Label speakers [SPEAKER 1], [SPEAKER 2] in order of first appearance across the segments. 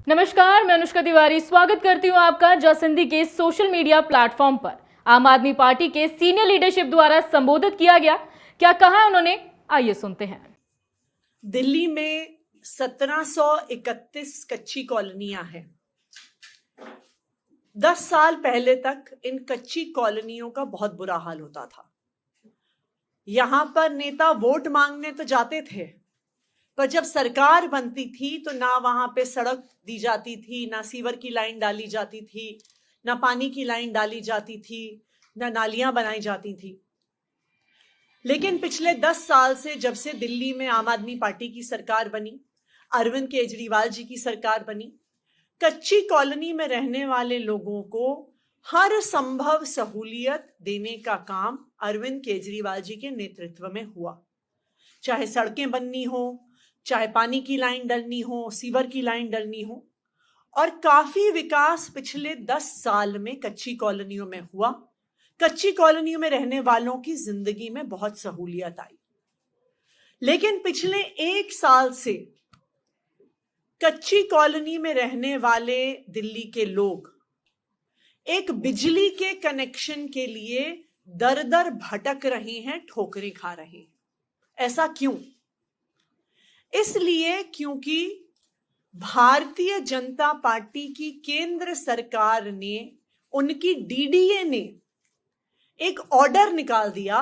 [SPEAKER 1] नमस्कार, मैं अनुष्का तिवारी स्वागत करती हूं आपका जासिंदी के सोशल मीडिया प्लेटफॉर्म पर। आम आदमी पार्टी के सीनियर लीडरशिप द्वारा संबोधित किया गया, क्या कहा उन्होंने, आइए सुनते हैं।
[SPEAKER 2] दिल्ली में 1731 कच्ची कॉलोनियां हैं। 10 साल पहले तक इन कच्ची कॉलोनियों का बहुत बुरा हाल होता था। यहां पर नेता वोट मांगने तो जाते थे, पर जब सरकार बनती थी तो ना वहां पे सड़क दी जाती थी, ना सीवर की लाइन डाली जाती थी, ना पानी की लाइन डाली जाती थी, ना नालियां बनाई जाती थी। लेकिन पिछले 10 साल से जब से दिल्ली में आम आदमी पार्टी की सरकार बनी, अरविंद केजरीवाल जी की सरकार बनी, कच्ची कॉलोनी में रहने वाले लोगों को हर संभव सहूलियत देने का काम अरविंद केजरीवाल जी के नेतृत्व में हुआ। चाहे सड़कें बननी हो, चाहे पानी की लाइन डलनी हो, सीवर की लाइन डलनी हो, और काफी विकास पिछले 10 साल में कच्ची कॉलोनियों में हुआ। कच्ची कॉलोनियों में रहने वालों की जिंदगी में बहुत सहूलियत आई। लेकिन पिछले 1 साल से कच्ची कॉलोनी में रहने वाले दिल्ली के लोग एक बिजली के कनेक्शन के लिए दर दर भटक रहे हैं, ठोकरें खा रहे हैं। ऐसा क्यों? इसलिए क्योंकि भारतीय जनता पार्टी की केंद्र सरकार ने, उनकी डीडीए ने एक ऑर्डर निकाल दिया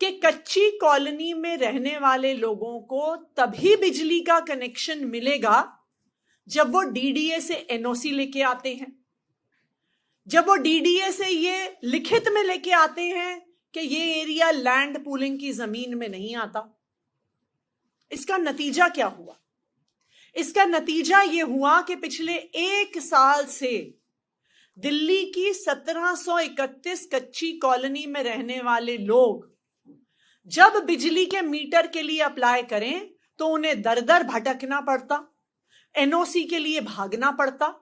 [SPEAKER 2] कि कच्ची कॉलोनी में रहने वाले लोगों को तभी बिजली का कनेक्शन मिलेगा जब वो डीडीए से एनओसी लेके आते हैं, जब वो डीडीए से ये लिखित में लेके आते हैं कि ये एरिया लैंड पूलिंग की जमीन में नहीं आता। इसका नतीजा क्या हुआ? इसका नतीजा ये हुआ कि पिछले 1 साल से दिल्ली की 1731 कच्ची कॉलोनी में रहने वाले लोग जब बिजली के मीटर के लिए अप्लाई करें तो उन्हें दर दर भटकना पड़ता, एनओसी के लिए भागना पड़ता,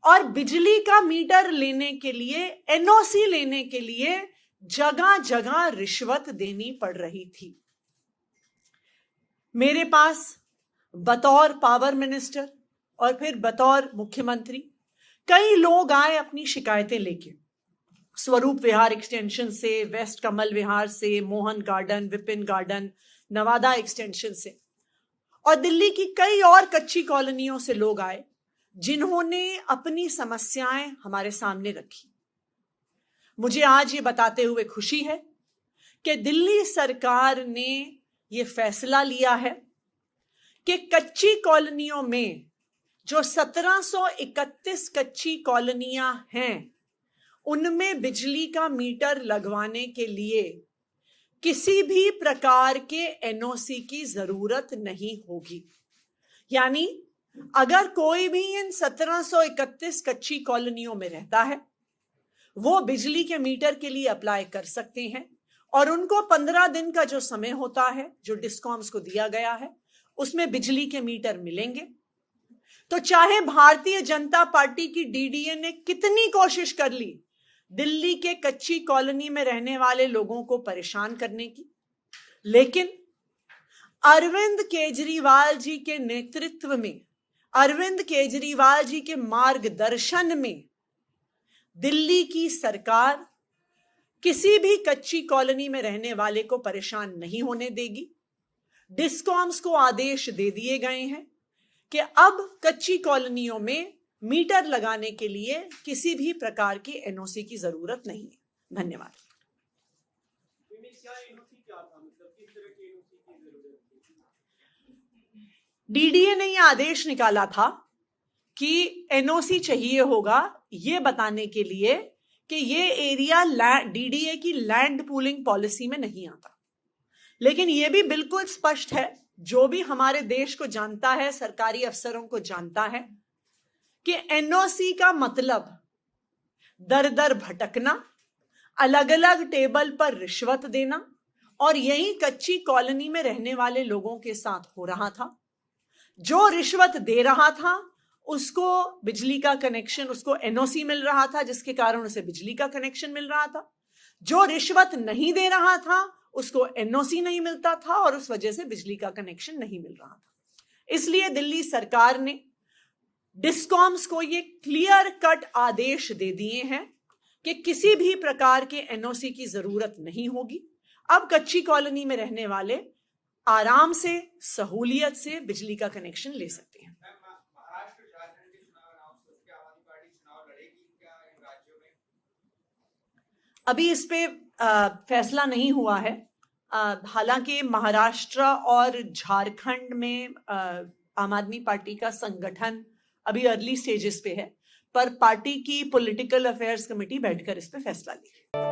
[SPEAKER 2] और बिजली का मीटर लेने के लिए, एनओसी लेने के लिए जगह जगह रिश्वत देनी पड़ रही थी। मेरे पास बतौर पावर मिनिस्टर और फिर बतौर मुख्यमंत्री कई लोग आए अपनी शिकायतें लेके, स्वरूप विहार एक्सटेंशन से, वेस्ट कमल विहार से, Mohan garden, Vipin garden, Nawada extension से, और दिल्ली की कई और कच्ची कॉलोनियों से लोग आए जिन्होंने अपनी समस्याएं हमारे सामने रखी। मुझे आज ये बताते हुए खुशी है कि दिल्ली सरकार ने ये फैसला लिया है कि कच्ची कॉलोनियों में जो 1731 कच्ची कॉलोनियां हैं, उनमें बिजली का मीटर लगवाने के लिए किसी भी प्रकार के एनओसी की जरूरत नहीं होगी। यानी अगर कोई भी इन 1731 कच्ची कॉलोनियों में रहता है, वो बिजली के मीटर के लिए अप्लाई कर सकते हैं, और उनको 15 दिन का जो समय होता है जो डिस्कॉम्स को दिया गया है, उसमें बिजली के मीटर मिलेंगे। तो चाहे भारतीय जनता पार्टी की डीडीए ने कितनी कोशिश कर ली दिल्ली के कच्ची कॉलोनी में रहने वाले लोगों को परेशान करने की, लेकिन अरविंद केजरीवाल जी के नेतृत्व में, अरविंद केजरीवाल जी के मार्गदर्शन में दिल्ली की सरकार किसी भी कच्ची कॉलोनी में रहने वाले को परेशान नहीं होने देगी। डिस्कॉम्स को आदेश दे दिए गए हैं कि अब कच्ची कॉलोनियों में मीटर लगाने के लिए किसी भी प्रकार की एनओसी की जरूरत नहीं है। धन्यवाद। डीडीए ने यह आदेश निकाला था कि एनओसी चाहिए होगा यह बताने के लिए कि ये एरिया डीडीए की लैंड पूलिंग पॉलिसी में नहीं आता। लेकिन यह भी बिल्कुल स्पष्ट है, जो भी हमारे देश को जानता है, सरकारी अफसरों को जानता है, कि एनओसी का मतलब दर दर भटकना, अलग अलग टेबल पर रिश्वत देना, और यही कच्ची कॉलोनी में रहने वाले लोगों के साथ हो रहा था। जो रिश्वत दे रहा था उसको बिजली का कनेक्शन, उसको एनओसी मिल रहा था, जिसके कारण उसे बिजली का कनेक्शन मिल रहा था। जो रिश्वत नहीं दे रहा था उसको एनओसी नहीं मिलता था, और उस वजह से बिजली का कनेक्शन नहीं मिल रहा था। इसलिए दिल्ली सरकार ने डिस्कॉम्स को ये क्लियर कट आदेश दे दिए हैं कि किसी भी प्रकार के एनओसी की जरूरत नहीं होगी। अब कच्ची कॉलोनी में रहने वाले आराम से, सहूलियत से बिजली का कनेक्शन ले सकते हैं।
[SPEAKER 3] महाराष्ट्र, झारखंड के चुनाव अनाउंस हो चुके, आम आदमी पार्टी चुनाव लड़ेगी क्या इन राज्यों में?
[SPEAKER 2] अभी इस पे फैसला नहीं हुआ है। हालांकि महाराष्ट्र और झारखंड में आम आदमी पार्टी का संगठन अभी अर्ली स्टेजेस पे है, पर पार्टी की पॉलिटिकल अफेयर्स कमेटी बैठकर इस पे फैसला लेगी।